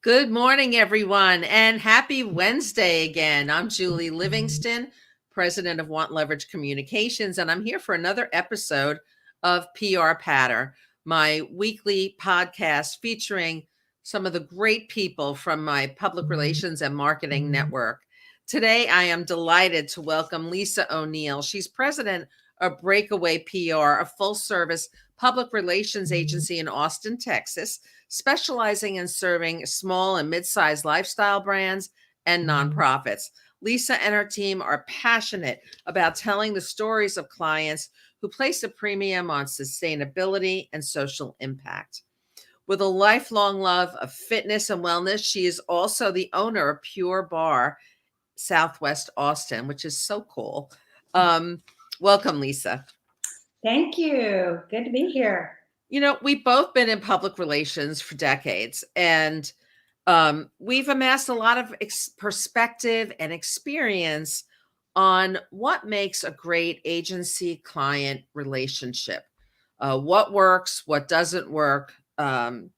Good morning, everyone, and happy Wednesday again. I'm Julie Livingston, president of Want Leverage Communications, and I'm here for another episode of PR Patter, my weekly podcast featuring some of the great people from my public relations and marketing network. Today, I am delighted to welcome Lisa O'Neill. She's president of Breakaway PR, a full service public relations agency in Austin, Texas, specializing in serving small and mid-sized lifestyle brands and nonprofits. Lisa and her team are passionate about telling the stories of clients who place a premium on sustainability and social impact. With a lifelong love of fitness and wellness, she is also the owner of Pure Bar, Southwest Austin, which is so cool. Welcome, Lisa. Thank you. Good to be here. You know, we've both been in public relations for decades, and we've amassed a lot of perspective and experience on what makes a great agency-client relationship, what works, what doesn't work. And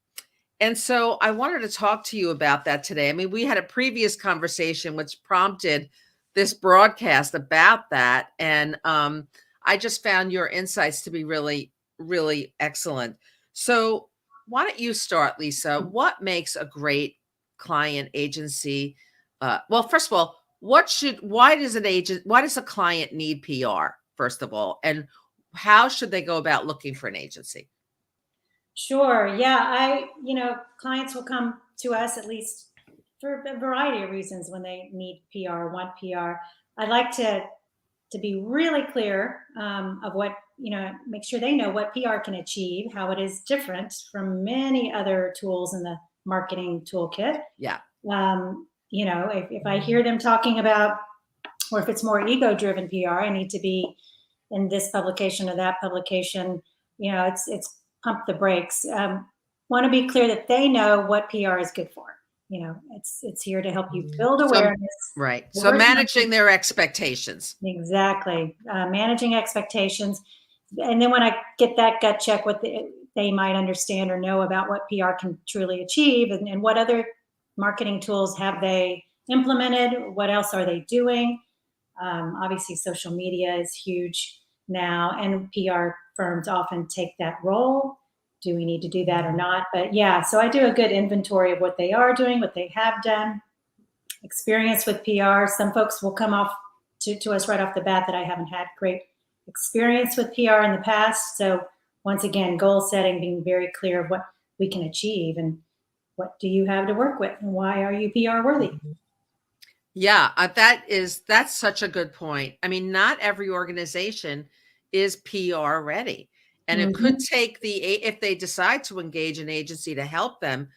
so I wanted to talk to you about that today. I mean, we had a previous conversation which prompted this broadcast about that, and I just found your insights to be really, really excellent. So why don't you start, Lisa? What makes a great client agency? Well, first of all, why does a client need PR, first of all, and how should they go about looking for an agency? Sure. Yeah, clients will come to us at least for a variety of reasons when they need PR, want PR. I'd like to be really clear of what, make sure they know what PR can achieve, how it is different from many other tools in the marketing toolkit. Yeah. If I hear them talking about, or if it's more ego-driven PR, I need to be in this publication or that publication. It's pump the brakes. Want to be clear that they know what PR is good for. It's here to help you build awareness. Right. So managing their expectations. Exactly. Managing expectations. And then when I get that gut check, what they might understand or know about what PR can truly achieve, and what other marketing tools have they implemented? What else are they doing? Obviously, social media is huge now, and PR firms often take that role. Do we need to do that or not? But yeah, so I do a good inventory of what they are doing, what they have done, experience with PR. Some folks will come off to us right off the bat that I haven't had great experience with PR in the past. So once again, goal setting, being very clear of what we can achieve and what do you have to work with and why are you PR worthy? Yeah, that's such a good point. I mean, not every organization is PR ready. And it could take if they decide to engage an agency to help them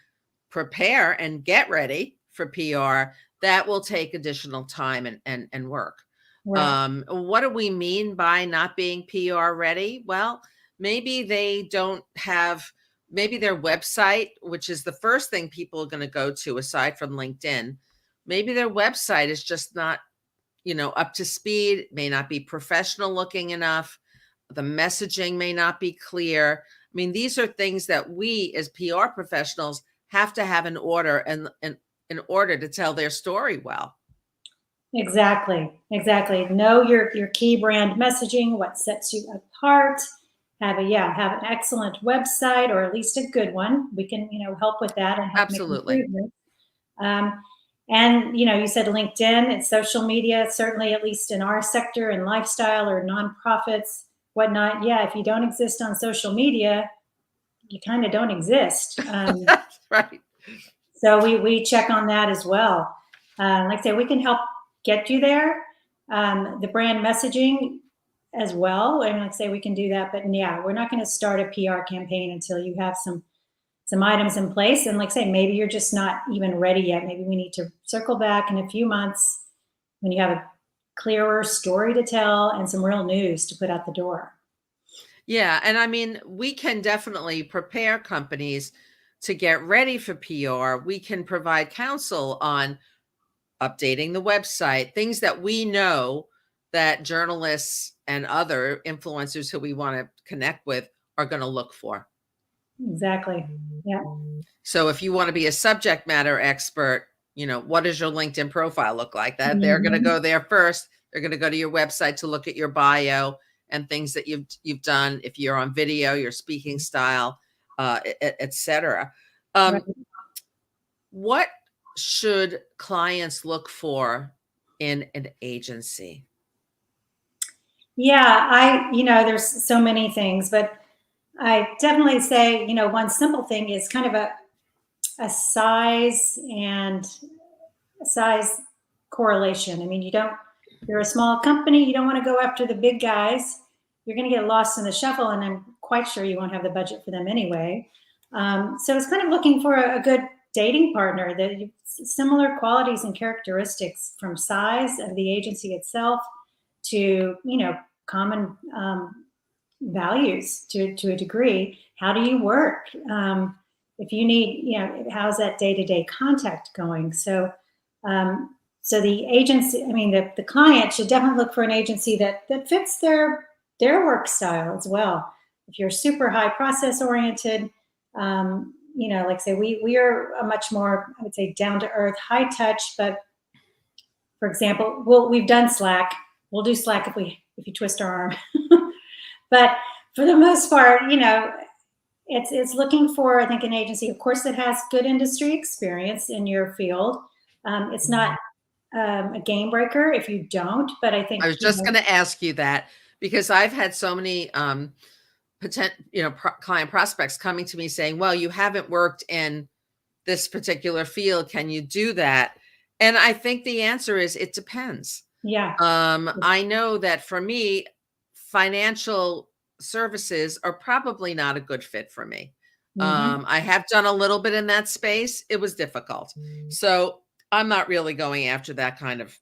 prepare and get ready for PR, that will take additional time and work. Right. What do we mean by not being PR ready? Well, maybe they don't have, maybe their website, which is the first thing people are going to go to aside from LinkedIn, maybe their website is just not, up to speed, may not be professional looking enough. The messaging may not be clear. I mean, these are things that we as PR professionals have to have in order and in order to tell their story well. Exactly. Know your key brand messaging, what sets you apart. Have an excellent website, or at least a good one. We can help with that and help Absolutely. Make improvements. And you said LinkedIn, it's social media, certainly at least in our sector and lifestyle or nonprofits, whatnot. Yeah, if you don't exist on social media, you kind of don't exist. Right. So we check on that as well. Like I say, we can help get you there. The brand messaging as well. And like I say, we can do that. But yeah, we're not going to start a PR campaign until you have some items in place. And like I say, maybe you're just not even ready yet. Maybe we need to circle back in a few months when you have a clearer story to tell and some real news to put out the door. Yeah. And I mean, we can definitely prepare companies to get ready for PR. We can provide counsel on updating the website, things that we know that journalists and other influencers who we want to connect with are going to look for. Exactly. Yeah. So if you want to be a subject matter expert, what does your LinkedIn profile look like? That they're going to Mhm. go there first. They're going to go to your website to look at your bio and things that you've done. If you're on video, your speaking style, et cetera. Right. What should clients look for in an agency? Yeah, there's so many things, but I definitely say, one simple thing is kind of a size correlation. I mean, you're a small company, you don't want to go after the big guys. You're going to get lost in the shuffle, and I'm quite sure you won't have the budget for them anyway. So it's kind of looking for a good dating partner that similar qualities and characteristics, from size of the agency itself to common values to a degree. How do you work? If you need, how's that day-to-day contact going? So the agency, I mean, the client should definitely look for an agency that fits their work style as well. If you're super high process oriented, like say we are a much more, I would say, down to earth, high touch. But for example, we've done Slack. We'll do Slack if you twist our arm. But for the most part, it's looking for, I think, an agency, of course, that has good industry experience in your field. It's not a game breaker if you don't, but I I think, was just going to ask you that because I've had so many client prospects coming to me saying, well, you haven't worked in this particular field. Can you do that? And I think the answer is it depends. yeah. I know that for me, financial services are probably not a good fit for me. Hmm. I have done a little bit in that space. It was difficult. So I'm not really going after that kind of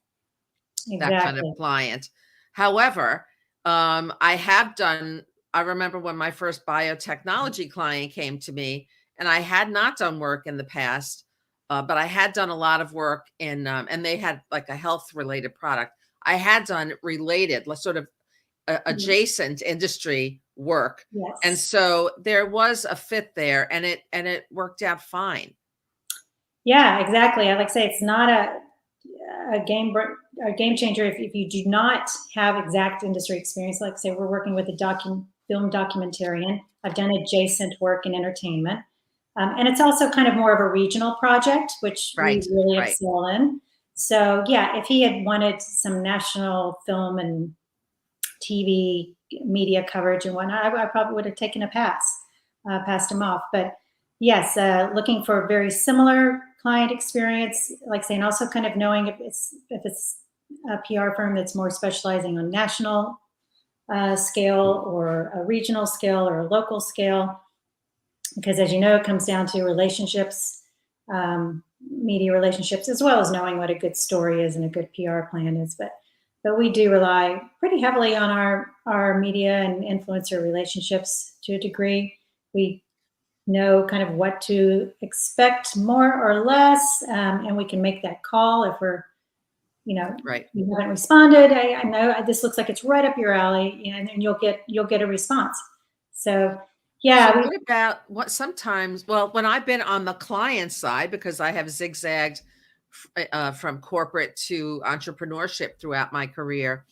Exactly. client. However, I remember when my first biotechnology client came to me, and I had not done work in the past, but I had done a lot of work and they had like a health related product. I had done related, sort of adjacent industry work. And Yes. so there was a fit there, and it worked out fine. Yeah, exactly. I like to say it's not a game changer if you do not have exact industry experience. Like say we're working with a film documentarian. I've done adjacent work in entertainment, and it's also kind of more of a regional project, which we Right, really right. excel in. So yeah, if he had wanted some national film and TV media coverage and whatnot, I probably would have taken a passed him off. But yes, looking for very similar client experience, like saying, also kind of knowing if it's a PR firm that's more specializing on national scale or a regional scale or a local scale, because as you know, it comes down to relationships, media relationships, as well as knowing what a good story is and a good PR plan is. But we do rely pretty heavily on our media and influencer relationships to a degree. We know kind of what to expect more or less, and we can make that call if Right. you haven't responded. I know this looks like it's right up your alley, and you'll get a response. So So yeah, what about what sometimes, well, when I've been on the client side, because I have zigzagged from corporate to entrepreneurship throughout my career,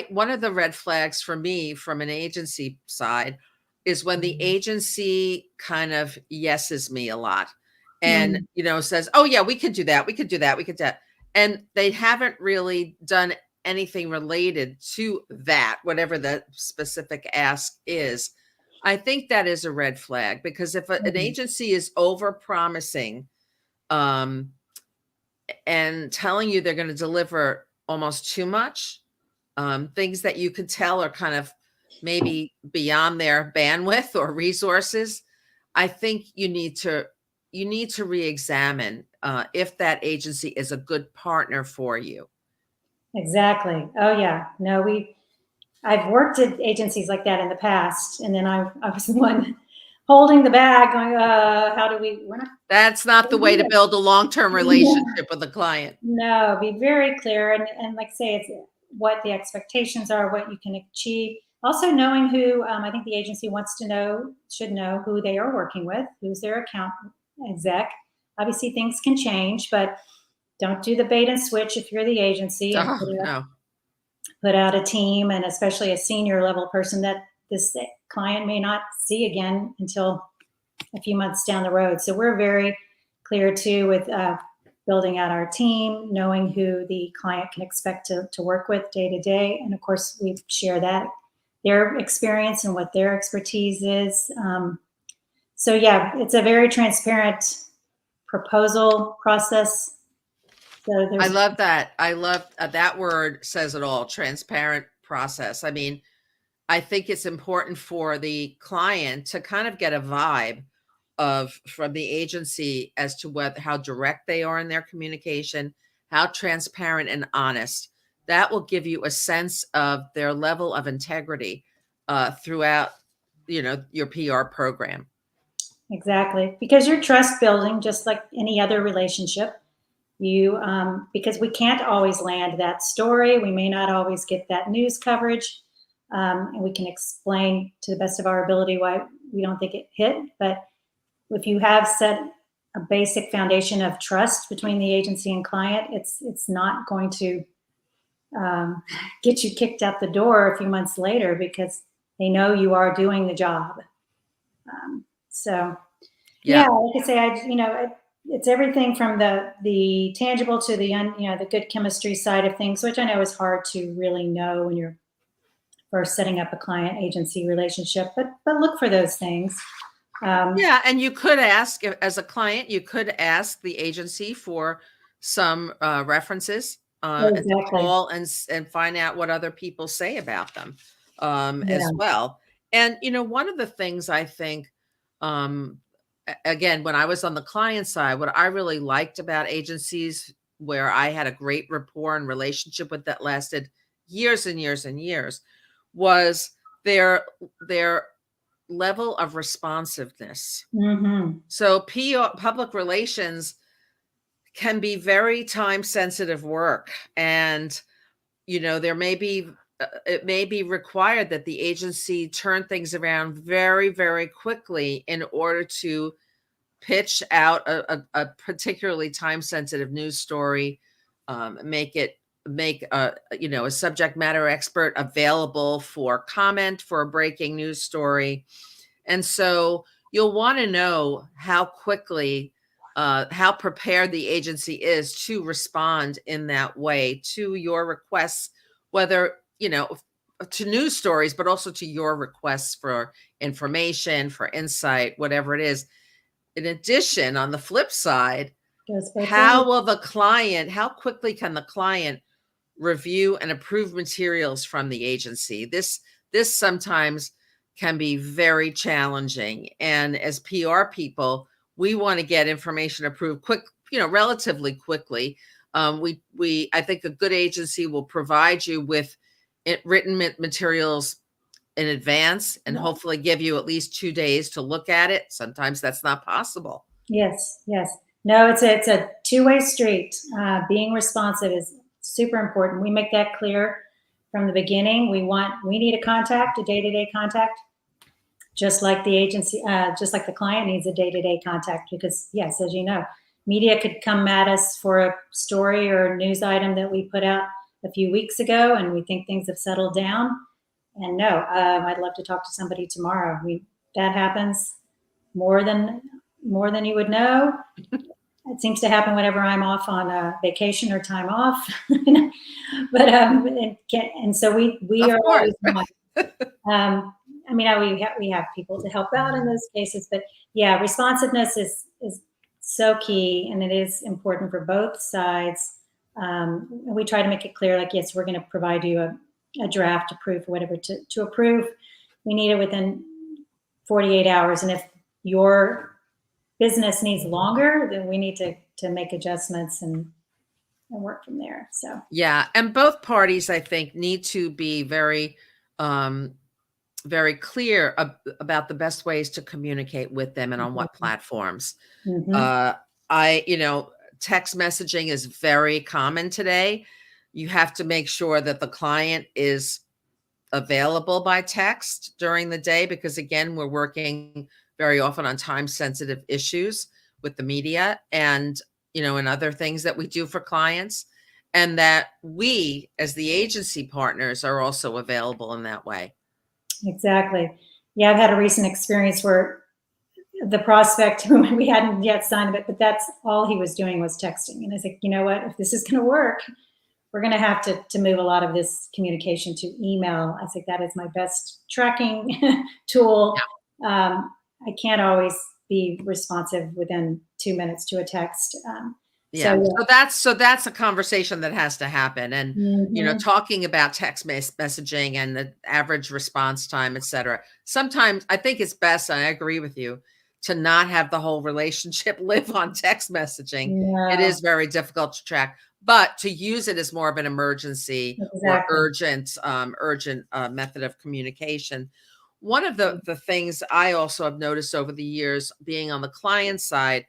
one of the red flags for me from an agency side is when the agency kind of yeses me a lot and, mm, says, oh yeah, we could do that. We could do that. We could do that. And they haven't really done anything related to that, whatever the specific ask is. I think that is a red flag because if an mm, agency is over promising, um, and telling you they're going to deliver almost too much, things that you could tell are kind of maybe beyond their bandwidth or resources, I think you need to re-examine if that agency is a good partner for you. exactly. Oh yeah, no, I've worked at agencies like that in the past, and then I was the one holding the bag, going, how do we're not That's not the way to build a long-term relationship with a client. No, be very clear, and like say it's what the expectations are, what you can achieve. Also knowing who, I think the agency wants to know, should know who they are working with, who's their account exec. Obviously things can change, but don't do the bait and switch if you're the agency and Oh, no. put out a team, and especially a senior level person that this client may not see again until a few months down the road. So we're very clear too with building out our team, knowing who the client can expect to work with day to day. And of course, we share that, their experience and what their expertise is. So yeah, it's a very transparent proposal process. So I there's love that. I love that word says it all, transparent process. I mean, I think it's important for the client to kind of get a vibe of from the agency as to whether how direct they are in their communication, how transparent and honest. That will give you a sense of their level of integrity throughout, your PR program. exactly, because you're trust building just like any other relationship. You because we can't always land that story, we may not always get that news coverage, and we can explain to the best of our ability why we don't think it hit. But if you have set a basic foundation of trust between the agency and client, it's not going to um, get you kicked out the door a few months later because they know you are doing the job. So yeah, Yeah. like I say, it's everything from the tangible to the good chemistry side of things, which I know is hard to really know when you're first setting up a client agency relationship. But look for those things. Yeah, and you could ask as a client, you could ask the agency for some references and to Exactly. call and find out what other people say about them as Yeah. well. And one of the things I think, again, when I was on the client side, what I really liked about agencies where I had a great rapport and relationship with that lasted years and years and years was their level of responsiveness. Hmm. So PR, public relations, can be very time sensitive work, and there may be it may be required that the agency turn things around very, very quickly in order to pitch out a particularly time sensitive news story, make a subject matter expert available for comment for a breaking news story. And so you'll want to know how quickly, how prepared the agency is to respond in that way to your requests, whether, to news stories, but also to your requests for information, for insight, whatever it is. In addition, on the flip side, Goes both ways. how quickly can the client review and approve materials from the agency? This sometimes can be very challenging. And as PR people, we want to get information approved relatively quickly. I think a good agency will provide you with written materials in advance and Yeah. hopefully give you at least 2 days to look at it. Sometimes that's not possible. Yes, yes. No, it's a two-way street. Being responsive is super important. We make that clear from the beginning. We need a contact, a day-to-day contact, just like the agency, just like the client needs a day-to-day contact. Because yes, as you know, media could come at us for a story or a news item that we put out a few weeks ago, and we think things have settled down. And no, I'd love to talk to somebody tomorrow. That happens more than you would know. It seems to happen whenever I'm off on a vacation or time off. But and so we Of are course. always on. I mean, we have people to help out in those cases, but yeah, responsiveness is so key, and it is important for both sides. And we try to make it clear, like, yes, we're going to provide you a draft approved, whatever to approve. We need it within 48 hours, and if your business needs longer, then we need to make adjustments and work from there. So Yeah, and both parties, I think, need to be very, very clear about the best ways to communicate with them and on what platforms. mhm. Uh, text messaging is very common today. You have to make sure that the client is available by text during the day because, again, we're working very often on time sensitive issues with the media and, and other things that we do for clients, and that we as the agency partners are also available in that way. Exactly. Yeah, I've had a recent experience where the prospect whom we hadn't yet signed it, but that's all he was doing was texting. And I was like, you know what, if this is going to work, we're going to have to move a lot of this communication to email. I think that is my best tracking tool. I can't always be responsive within 2 minutes to a text. Yeah. So that's a conversation that has to happen. And, Mhm. talking about text messaging and the average response time, et cetera. Sometimes I think it's best, and I agree with you, to not have the whole relationship live on text messaging. It No, is very difficult to track, but to use it as more of an emergency or exactly. urgent method of communication. One of the things I also have noticed over the years being on the client side,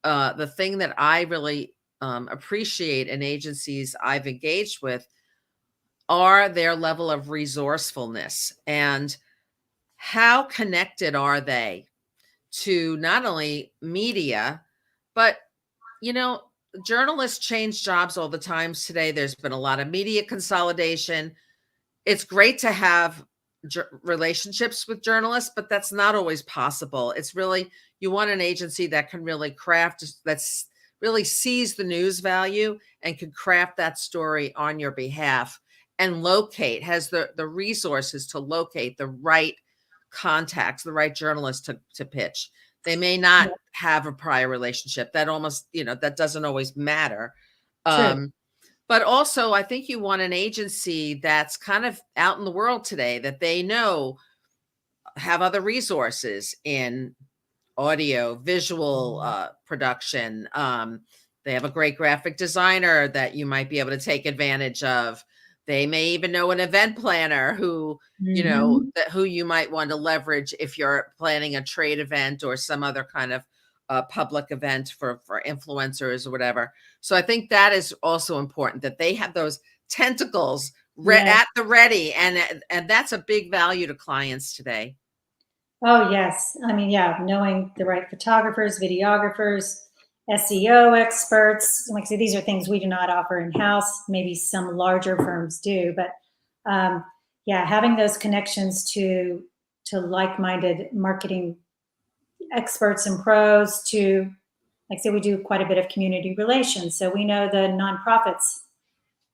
the thing that I really appreciate in agencies I've engaged with are their level of resourcefulness and how connected are they to not only media, but, you know, journalists change jobs all the time today. There's been a lot of media consolidation. It's great to have relationships with journalists, but that's not always possible. It's really, you want an agency that can really that's really sees the news value and can craft that story on your behalf and has the resources to locate the right contacts, the right journalists to pitch. They may not Yeah, have a prior relationship. That almost, that doesn't always matter. true. Um, but also, I think you want an agency that's kind of out in the world today that they know have other resources in audio, visual production. They have a great graphic designer that you might be able to take advantage of. They may even know an event planner Mhm. who you might want to leverage if you're planning a trade event or some other kind of public event for influencers or whatever. So I think that is also important that they have those tentacles Yes. at the ready, and that's a big value to clients today. Oh, yes. I mean, yeah, knowing the right photographers, videographers, SEO experts. Like I say, these are things we do not offer in house. Maybe some larger firms do, but yeah, having those connections to like-minded marketing experts and pros. To like I say, we do quite a bit of community relations, so we know the nonprofits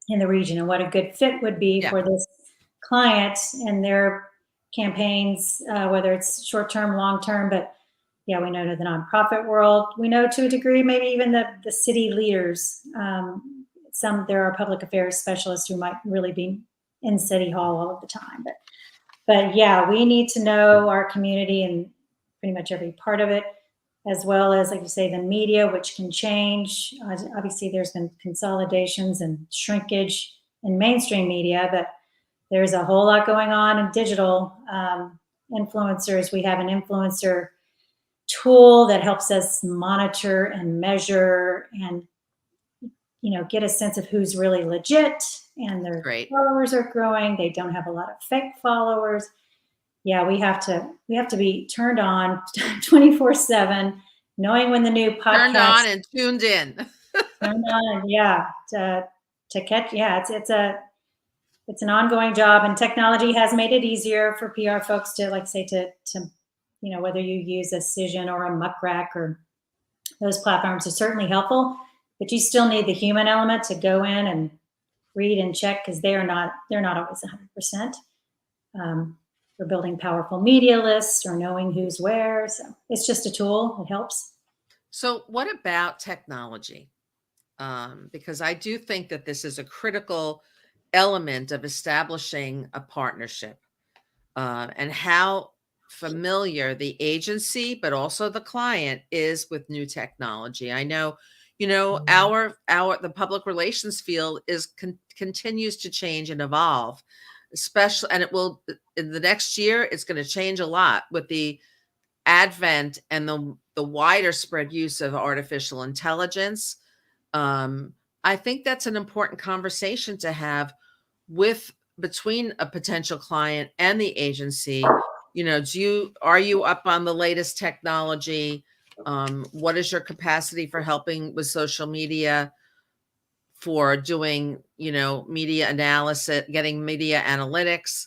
in the region and what a good fit would be Yeah, for this client and their campaigns, whether it's short term, long term. But yeah, we know to the nonprofit world. We know to a degree, maybe even the city leaders. There are public affairs specialists who might really be in city hall all of the time. But yeah, we need to know our community and pretty much every part of it, as well as, like you say, the media, which can change. Obviously, there's been consolidations and shrinkage in mainstream media, but there's a whole lot going on in digital. Influencers, we have an influencer tool that helps us monitor and measure and get a sense of who's really legit and their great. followers are growing. They don't have a lot of fake followers. Yeah, we have to be turned on 24/7, knowing when the new Turned podcast on and tuned in. turned on. Yeah, to catch. Yeah, it's an ongoing job, and technology has made it easier for PR folks to, like, say, to whether you use a Cision or a Muck Rack, or those platforms are certainly helpful, but you still need the human element to go in and read and check, because they're not always 100%. For building powerful media lists or knowing who's where. So it's just a tool. It helps. So, what about technology? Because I do think that this is a critical element of establishing a partnership, and how familiar the agency, but also the client, is with new technology. I know, our the public relations field continues to change and evolve, especially, and it will in the next year. It's going to change a lot with the advent and the wider spread use of artificial intelligence. um, I think that's an important conversation to have with between a potential client and the agency, are you up on the latest technology? What is your capacity for helping with social media, for doing, media analysis, getting media analytics?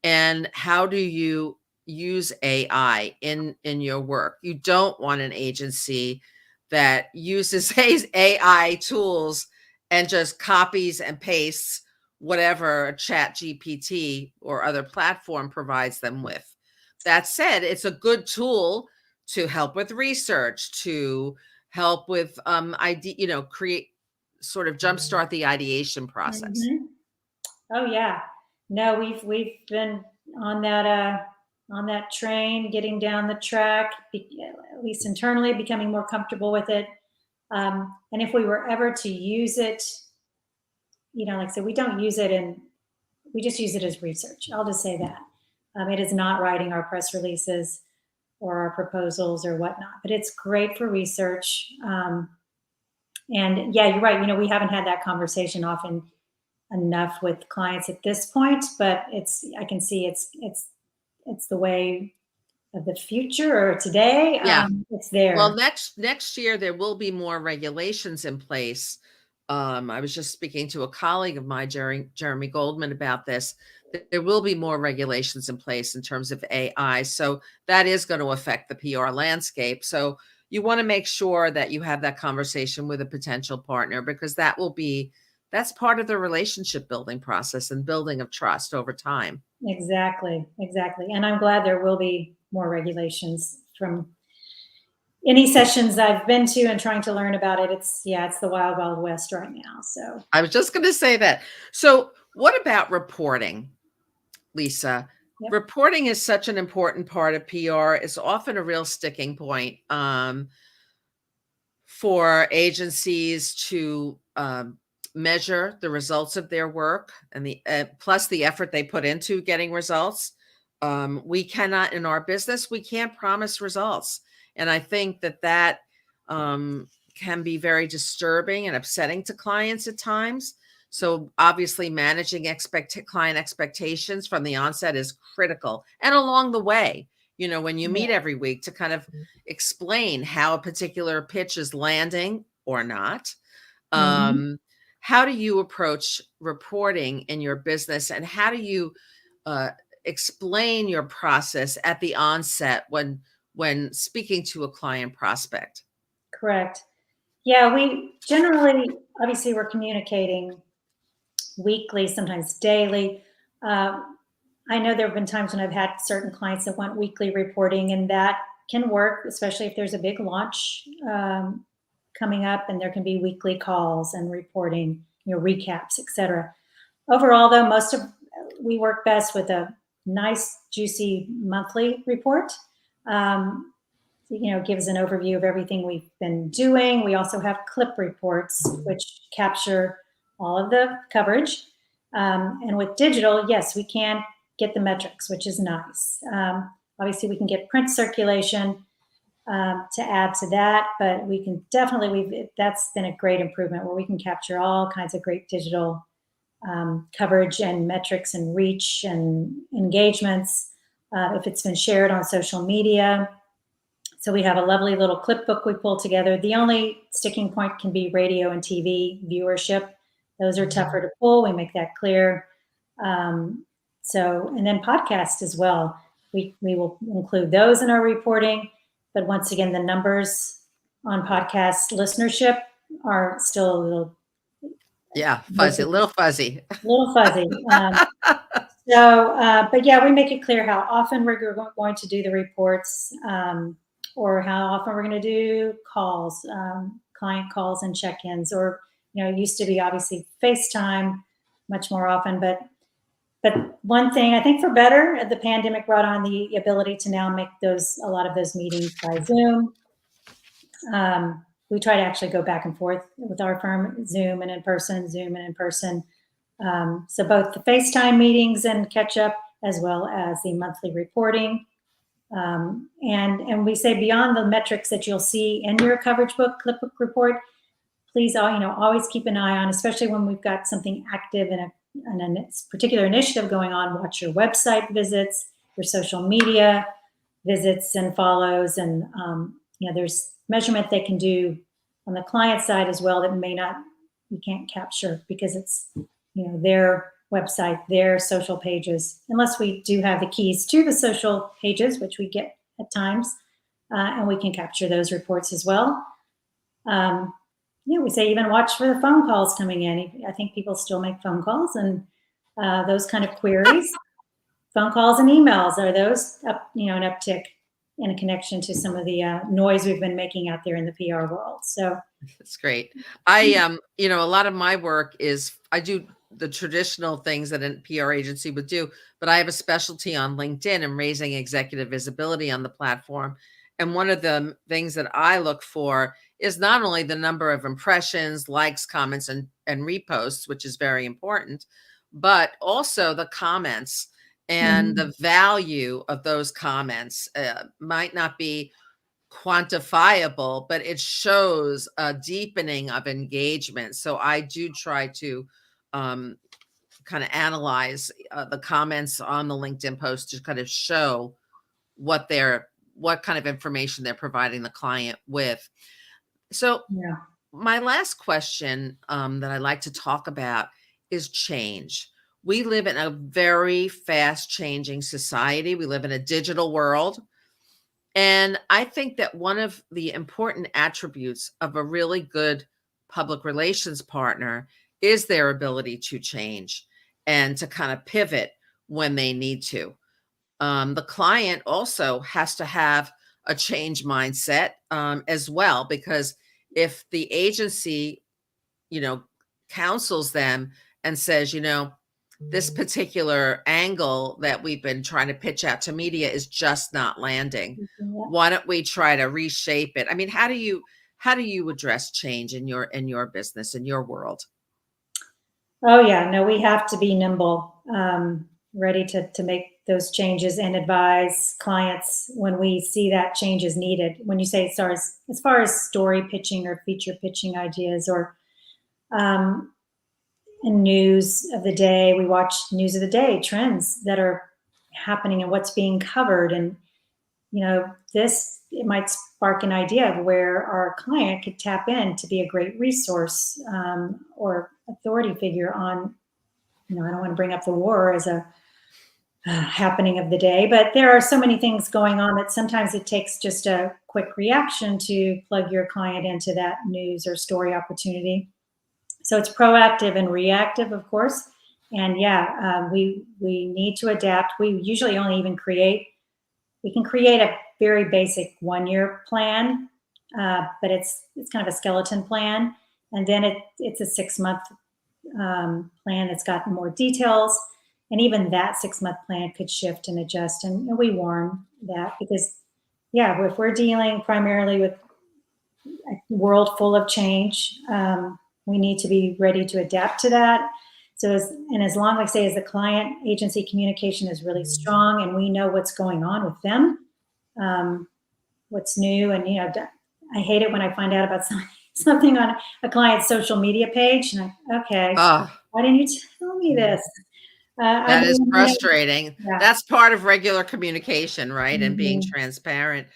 And how do you use AI in your work? You don't want an agency that uses AI tools and just copies and pastes whatever Chat GPT or other platform provides them with. That said, it's a good tool to help with research, to help with create, sort of jumpstart the ideation process. Mhm. Oh yeah. No, we've been on that train, getting down the track, at least internally, becoming more comfortable with it. And if we were ever to use it, like I said, we don't use it we just use it as research. I'll just say that. It is not writing our press releases or our proposals or whatnot, but it's great for research. And yeah, you're right. We haven't had that conversation often enough with clients at this point, but I can see it's the way of the future or today. Yeah. It's there. Well, next year there will be more regulations in place. I was just speaking to a colleague of mine, Jeremy Goldman, about this. There will be more regulations in place in terms of AI. So that is going to affect the PR landscape. So you want to make sure that you have that conversation with a potential partner, because that's part of the relationship building process and building of trust over time. Exactly, exactly. And I'm glad there will be more regulations from any sessions I've been to and trying to learn about it. It's the wild, wild west right now. So I was just going to say that. So what about reporting, Lisa? yep. Reporting is such an important part of PR. It's often a real sticking point for agencies to measure the results of their work, and plus the effort they put into getting results. We cannot, in our business, we can't promise results, and I think that can be very disturbing and upsetting to clients at times. So obviously, managing client expectations from the onset is critical, and along the way, when you meet Yeah. every week, to kind of explain how a particular pitch is landing or not. Mhm. How do you approach reporting in your business, and how do you uh, explain your process at the onset when speaking to a client prospect? Correct. Yeah, we generally, obviously, we're communicating weekly, sometimes daily. Uh, I know there have been times when I've had certain clients that want weekly reporting, and that can work, especially if there's a big launch coming up, and there can be weekly calls and reporting, recaps, etc. Overall, though, we work best with a nice, juicy monthly report. Um, gives an overview of everything we've been doing. We also have clip reports, which capture all of the coverage. And with digital, yes, we can get the metrics, which is nice. Obviously, we can get print circulation to add to that, but we can definitely, that's been a great improvement where we can capture all kinds of great digital coverage and metrics and reach and engagements. If it's been shared on social media, so we have a lovely little clip book we pull together. The only sticking point can be radio and TV viewership. Those are tougher to pull. We make that clear. And then podcast as well. We will include those in our reporting. But once again, the numbers on podcast listenership are still A little fuzzy. little fuzzy. But yeah, we make it clear how often we're going to do the reports, or how often we're going to do calls, client calls and check-ins, or it used to be obviously FaceTime much more often. But one thing I think for better, the pandemic brought on the ability to now make a lot of those meetings by Zoom. We try to actually go back and forth with our firm, Zoom and in person, Zoom and in person. So both the FaceTime meetings and catch up, as well as the monthly reporting. And we say beyond the metrics that you'll see in your coverage book, clip book report, please always keep an eye on, especially when we've got something active in a particular initiative going on, watch your website visits, your social media visits and follows, and there's measurement they can do on the client side as well that you can't capture because it's their website, their social pages, unless we do have the keys to the social pages, which we get at times, and we can capture those reports as well. We say even watch for the phone calls coming in. I think people still make phone calls and those kind of queries. Phone calls and emails, are those up, an uptick in a connection to some of the noise we've been making out there in the PR world? So that's great. A lot of my work is I do the traditional things that a PR agency would do, but I have a specialty on LinkedIn and raising executive visibility on the platform. And one of the things that I look for is not only the number of impressions, likes, comments, and reposts, which is very important, but also the comments and the value of those comments. Might not be quantifiable, but it shows a deepening of engagement. So I do try to kind of analyze the comments on the LinkedIn post to kind of show what kind of information they're providing the client with. So my last question that I like to talk about is change. We live in a very fast changing society. We live in a digital world. And I think that one of the important attributes of a really good public relations partner is their ability to change and to kind of pivot when they need to. The client also has to have a change mindset as well, because if the agency, counsels them and says, this particular angle that we've been trying to pitch out to media is just not landing. Why don't we try to reshape it? I mean, how do you address change in your business, in your world? Oh yeah, no, we have to be nimble, ready to make those changes and advise clients when we see that change is needed. When you say as far as story pitching or feature pitching ideas or news of the day, we watch news of the day, trends that are happening and what's being covered. And, it might spark an idea of where our client could tap in to be a great resource or authority figure on, I don't want to bring up the war as a happening of the day, but there are so many things going on that sometimes it takes just a quick reaction to plug your client into that news or story opportunity. So it's proactive and reactive, of course. And we need to adapt. We usually only even we can create a very basic 1-year plan, but it's kind of a skeleton plan. And then it's a 6-month plan that's got more details. And even that 6-month plan could shift and adjust. And we warn that because, if we're dealing primarily with a world full of change, we need to be ready to adapt to that. So as long, like I say, as the client agency communication is really strong and we know what's going on with them, what's new. And, I hate it when I find out about something on a client's social media page. And okay, why didn't you tell me this? That is frustrating. That's part of regular communication, right? And being transparent.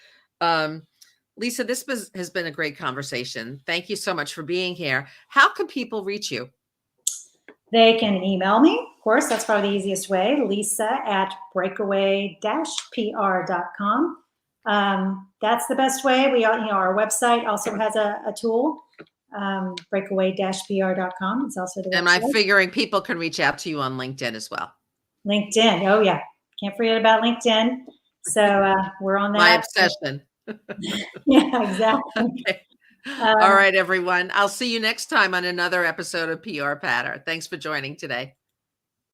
Lisa, this has been a great conversation. Thank you so much for being here. How can people reach you? They can email me. Of course, that's probably the easiest way. Lisa@breakaway-pr.com. That's the best way. Our website also has a tool, breakaway-pr.com. It's also the website. Am I figuring people can reach out to you on LinkedIn as well? LinkedIn. Oh yeah. Can't forget about LinkedIn. So we're on that. My obsession. Yeah, exactly. Okay. All right, everyone. I'll see you next time on another episode of PR Patter. Thanks for joining today.